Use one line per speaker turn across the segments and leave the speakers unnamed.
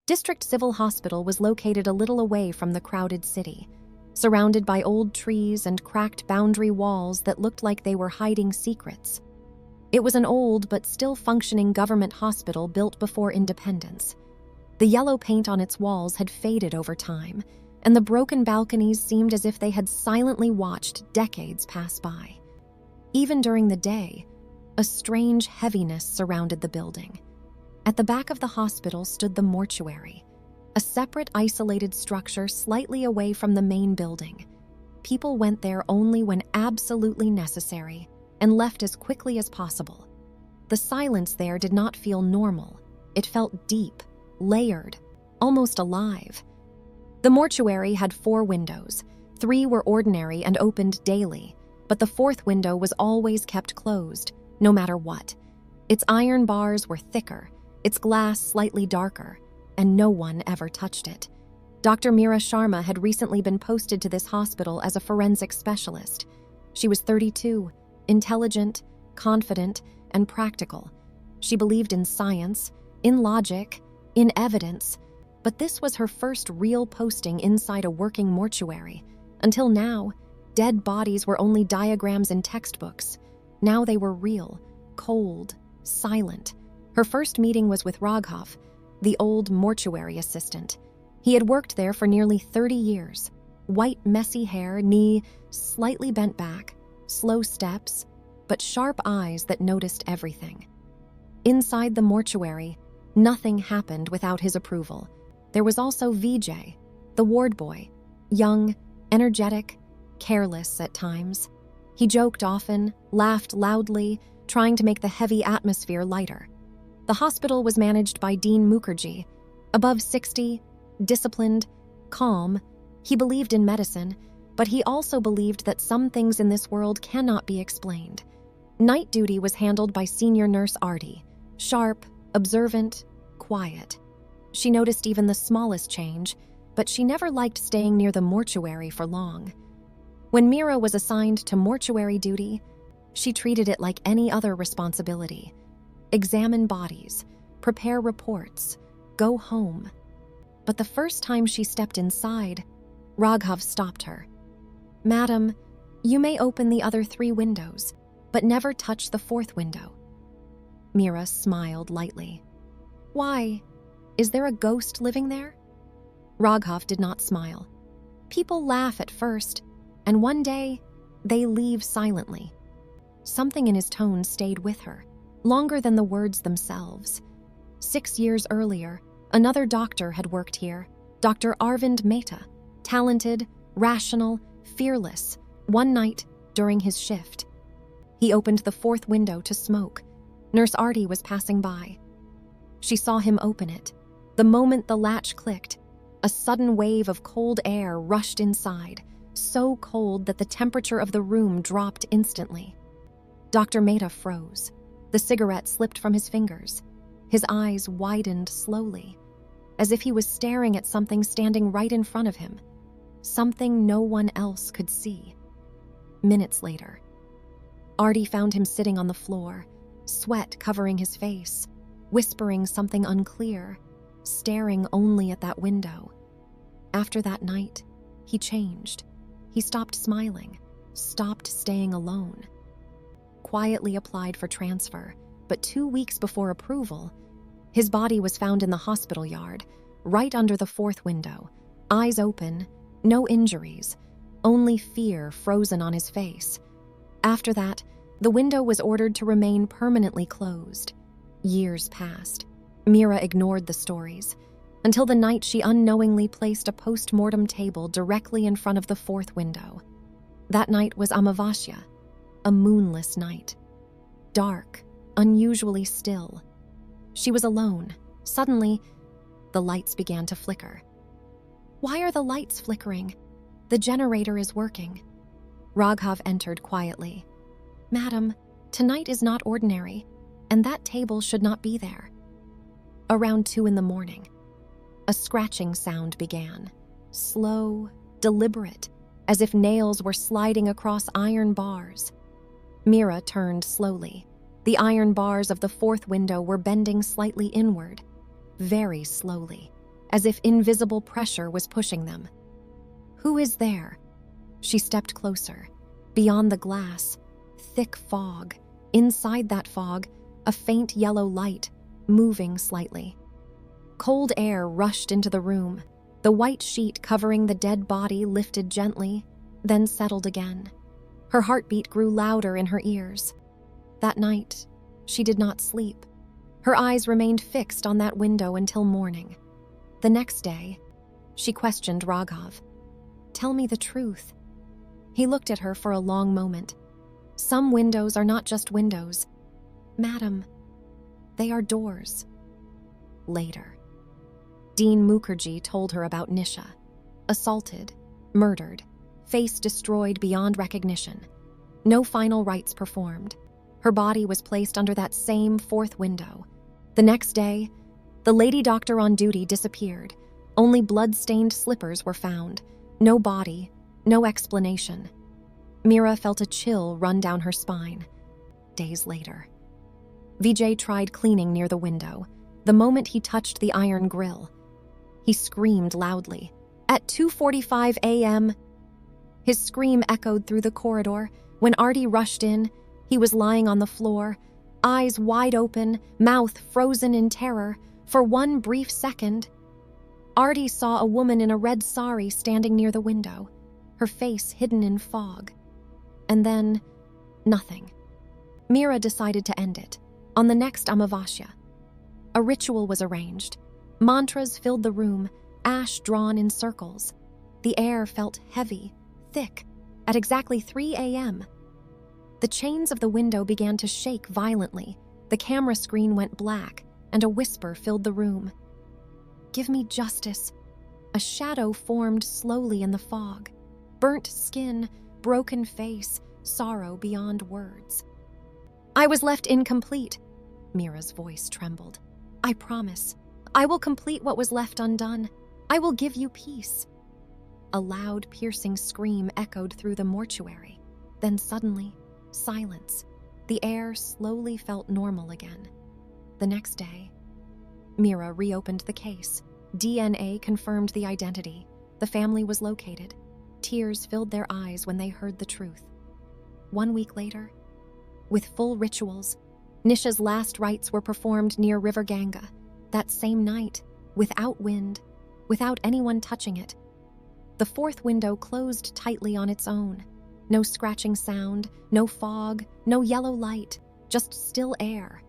District Civil Hospital was located a little away from the crowded city, surrounded by old trees and cracked boundary walls that looked like they were hiding secrets. It was an old but still functioning government hospital built before independence. The yellow paint on its walls had faded over time, and the broken balconies seemed as if they had silently watched decades pass by. Even during the day, a strange heaviness surrounded the building. At the back of the hospital stood the mortuary, a separate, isolated structure slightly away from the main building. People went there only when absolutely necessary and left as quickly as possible. The silence there did not feel normal. It felt deep, layered, almost alive. The mortuary had 4 windows. 3 were ordinary and opened daily, but the 4th window was always kept closed, no matter what. Its iron bars were thicker, its glass slightly darker, and no one ever touched it. Dr. Meera Sharma had recently been posted to this hospital as a forensic specialist. She was 32, intelligent, confident, and practical. She believed in science, in logic, in evidence, but this was her first real posting inside a working mortuary. Until now, dead bodies were only diagrams in textbooks. Now they were real, cold, silent. Her first meeting was with Raghav, the old mortuary assistant. He had worked there for nearly 30 years. White, messy hair, knee slightly bent back, slow steps, but sharp eyes that noticed everything. Inside the mortuary, nothing happened without his approval. There was also Vijay, the ward boy, young, energetic, careless at times. He joked often, laughed loudly, trying to make the heavy atmosphere lighter. The hospital was managed by Dean Mukherjee. Above 60, disciplined, calm, he believed in medicine, but he also believed that some things in this world cannot be explained. Night duty was handled by senior nurse Arti, sharp, observant, quiet. She noticed even the smallest change, but she never liked staying near the mortuary for long. When Meera was assigned to mortuary duty, she treated it like any other responsibility. Examine bodies, prepare reports, go home. But the first time she stepped inside, Raghav stopped her. "Madam, you may open the other 3 windows, but never touch the 4th window." Meera smiled lightly. "Why? Is there a ghost living there?" Raghav did not smile. "People laugh at first, and one day, they leave silently." Something in his tone stayed with her, longer than the words themselves. 6 years earlier, another doctor had worked here, Dr. Arvind Mehta, talented, rational, fearless. One night, during his shift, he opened the 4th window to smoke. Nurse Arti was passing by. She saw him open it. The moment the latch clicked, a sudden wave of cold air rushed inside, so cold that the temperature of the room dropped instantly. Dr. Mehta froze. The cigarette slipped from his fingers. His eyes widened slowly, as if he was staring at something standing right in front of him, something no one else could see. Minutes later, Arti found him sitting on the floor, sweat covering his face, whispering something unclear, staring only at that window. After that night, he changed. He stopped smiling, stopped staying alone. Quietly applied for transfer, but 2 weeks before approval, his body was found in the hospital yard, right under the 4th window, eyes open, no injuries, only fear frozen on his face. After that, the window was ordered to remain permanently closed. Years passed. Meera ignored the stories, until the night she unknowingly placed a post-mortem table directly in front of the 4th window. That night was Amavasya, a moonless night. Dark, unusually still. She was alone. Suddenly, the lights began to flicker. "Why are the lights flickering? The generator is working." Raghav entered quietly. "Madam, tonight is not ordinary, and that table should not be there." Around 2 in the morning, a scratching sound began, slow, deliberate, as if nails were sliding across iron bars. Meera turned slowly. The iron bars of the 4th window were bending slightly inward, very slowly. as if invisible pressure was pushing them. "Who is there?" She stepped closer. Beyond the glass, thick fog. Inside that fog, a faint yellow light, moving slightly. Cold air rushed into the room. The white sheet covering the dead body lifted gently, then settled again. Her heartbeat grew louder in her ears. That night, she did not sleep. Her eyes remained fixed on that window until morning. The next day, she questioned Raghav. "Tell me the truth." He looked at her for a long moment. "Some windows are not just windows. Madam, they are doors." Later, Dean Mukherjee told her about Nisha. Assaulted, murdered, face destroyed beyond recognition. No final rites performed. Her body was placed under that same fourth window. The next day, the lady doctor on duty disappeared. Only blood-stained slippers were found. No body, no explanation. Meera felt a chill run down her spine. Days later, Vijay tried cleaning near the window. The moment he touched the iron grill, he screamed loudly. At 2:45 a.m., his scream echoed through the corridor. When Artie rushed in, he was lying on the floor, eyes wide open, mouth frozen in terror. For one brief second, Artie saw a woman in a red sari standing near the window, her face hidden in fog. And then, nothing. Meera decided to end it. On the next Amavasya, a ritual was arranged. Mantras filled the room, ash drawn in circles. The air felt heavy, thick. At exactly 3 a.m., the chains of the window began to shake violently. The camera screen went black, and a whisper filled the room. "Give me justice." A shadow formed slowly in the fog. Burnt skin, broken face, sorrow beyond words. "I was left incomplete." Meera's voice trembled. "I promise. I will complete what was left undone. I will give you peace." A loud, piercing scream echoed through the mortuary. Then suddenly, silence. The air slowly felt normal again. The next day, Meera reopened the case. DNA confirmed the identity. The family was located. Tears filled their eyes when they heard the truth. 1 week later, with full rituals, Nisha's last rites were performed near River Ganga. That same night, without wind, without anyone touching it. The fourth window closed tightly on its own. No scratching sound, no fog, no yellow light, just still air.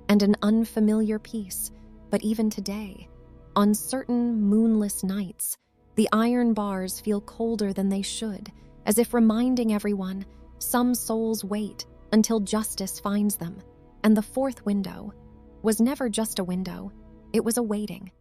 And an unfamiliar peace. But even today, on certain moonless nights, the iron bars feel colder than they should, as if reminding everyone, some souls wait until justice finds them. And the fourth window was never just a window, it was a waiting.